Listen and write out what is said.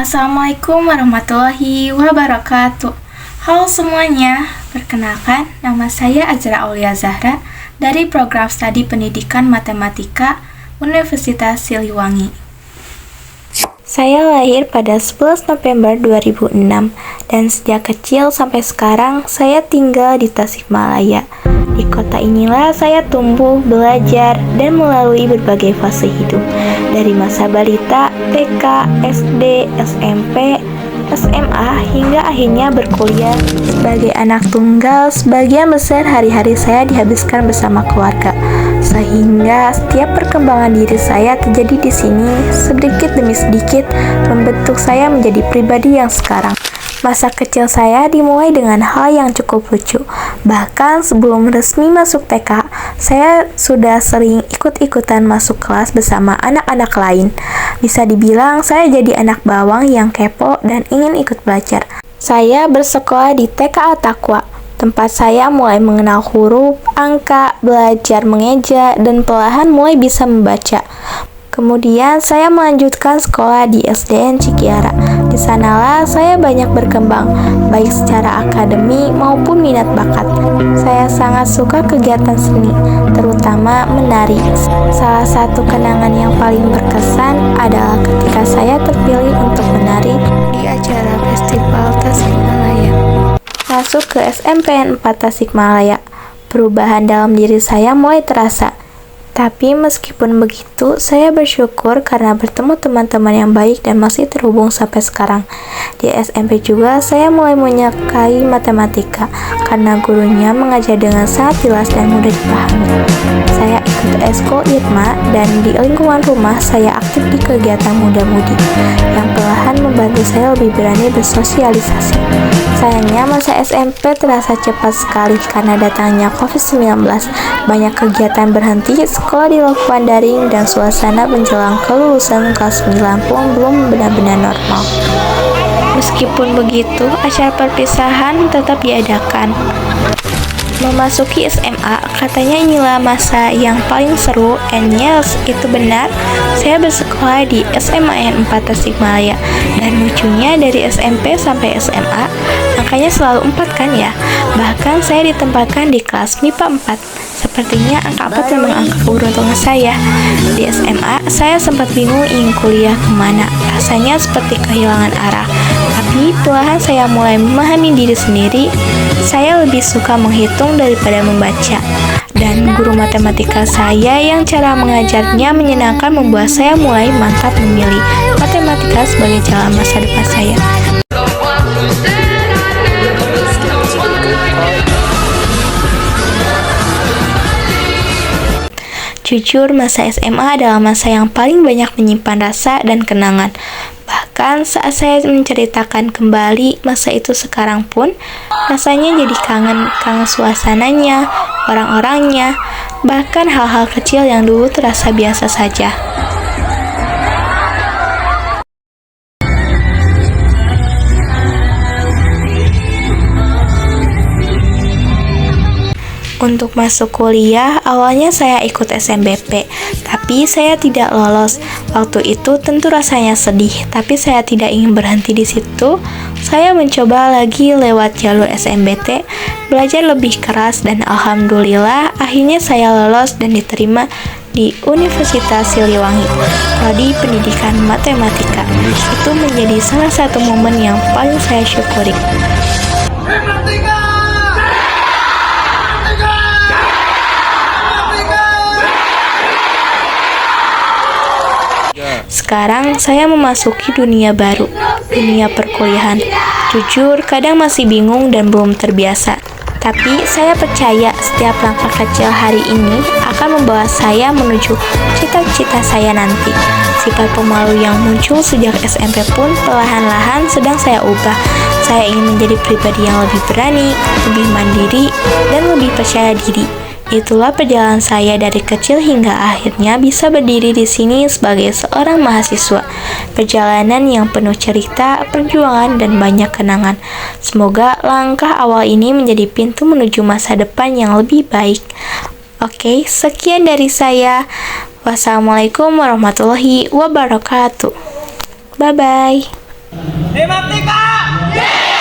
Assalamualaikum warahmatullahi wabarakatuh. Halo semuanya, perkenalkan nama saya Azra Aulia Zahra dari Program Studi Pendidikan Matematika Universitas Siliwangi. Saya lahir pada 11 November 2006 dan sejak kecil sampai sekarang saya tinggal di Tasikmalaya. Di kota inilah saya tumbuh, belajar, dan melalui berbagai fase hidup, dari masa balita, TK, SD, SMP, SMA, hingga akhirnya berkuliah. Sebagai anak tunggal, sebagian besar hari-hari saya dihabiskan bersama keluarga, sehingga setiap perkembangan diri saya terjadi di sini, sedikit demi sedikit membentuk saya menjadi pribadi yang sekarang. Masa kecil saya dimulai dengan hal yang cukup lucu. Bahkan sebelum resmi masuk TK, saya sudah sering ikut-ikutan masuk kelas bersama anak-anak lain. Bisa dibilang saya jadi anak bawang yang kepo dan ingin ikut belajar. Saya bersekolah di TK Al-Taqwa, tempat saya mulai mengenal huruf, angka, belajar mengeja, dan perlahan mulai bisa membaca. Kemudian saya melanjutkan sekolah di SDN Cikiara. Di sanalah saya banyak berkembang, baik secara akademik maupun minat bakat. Saya sangat suka kegiatan seni, terutama menari. Salah satu kenangan yang paling berkesan adalah ketika saya terpilih untuk menari di acara Festival Tasikmalaya. Masuk ke SMPN 4 Tasikmalaya, perubahan dalam diri saya mulai terasa. Tapi meskipun begitu, saya bersyukur karena bertemu teman-teman yang baik dan masih terhubung sampai sekarang. Di SMP juga, saya mulai menyukai matematika karena gurunya mengajar dengan sangat jelas dan mudah dipahami. Saya ikut Eskul Irma dan di lingkungan rumah saya aktif di kegiatan muda-mudi yang perlahan membantu saya lebih berani bersosialisasi. Sayangnya masa SMP terasa cepat sekali karena datangnya COVID-19. Banyak kegiatan berhenti, sekolah dilakukan daring, dan suasana menjelang kelulusan kelas 9 pun belum benar-benar normal. Meskipun begitu, acara perpisahan tetap diadakan. Memasuki SMA, katanya inilah masa yang paling seru, and yes, itu benar. Saya bersekolah di SMAN 4 Tasikmalaya, dan lucunya dari SMP sampai SMA, angkanya selalu 4 kan ya? Bahkan saya ditempatkan di kelas MIPA 4. Sepertinya angka 4 memang angka keberuntungan saya. Di SMA, saya sempat bingung ingin kuliah kemana. Rasanya seperti kehilangan arah. Tapi perlahan saya mulai memahami diri sendiri. Saya lebih suka menghitung daripada membaca. Dan guru matematika saya yang cara mengajarnya menyenangkan membuat saya mulai mantap memilih matematika sebagai jalan masa depan saya. Jujur, masa SMA adalah masa yang paling banyak menyimpan rasa dan kenangan. Bahkan saat saya menceritakan kembali masa itu sekarang pun, rasanya jadi kangen suasananya, orang-orangnya, bahkan hal-hal kecil yang dulu terasa biasa saja. Untuk masuk kuliah, awalnya saya ikut SNBP, tapi saya tidak lolos. Waktu itu tentu rasanya sedih, tapi saya tidak ingin berhenti di situ. Saya mencoba lagi lewat jalur SNBT, belajar lebih keras, dan alhamdulillah akhirnya saya lolos dan diterima di Universitas Siliwangi, prodi Pendidikan Matematika. Itu menjadi salah satu momen yang paling saya syukuri. Sekarang saya memasuki dunia baru, dunia perkuliahan. Jujur, kadang masih bingung dan belum terbiasa. Tapi saya percaya setiap langkah kecil hari ini akan membawa saya menuju cita-cita saya nanti. Sifat pemalu yang muncul sejak SMP pun perlahan-lahan sedang saya ubah. Saya ingin menjadi pribadi yang lebih berani, lebih mandiri, dan lebih percaya diri. Itulah perjalanan saya dari kecil hingga akhirnya bisa berdiri di sini sebagai seorang mahasiswa. Perjalanan yang penuh cerita, perjuangan, dan banyak kenangan. Semoga langkah awal ini menjadi pintu menuju masa depan yang lebih baik. Oke, sekian dari saya. Wassalamualaikum warahmatullahi wabarakatuh. Bye-bye. Demaktika!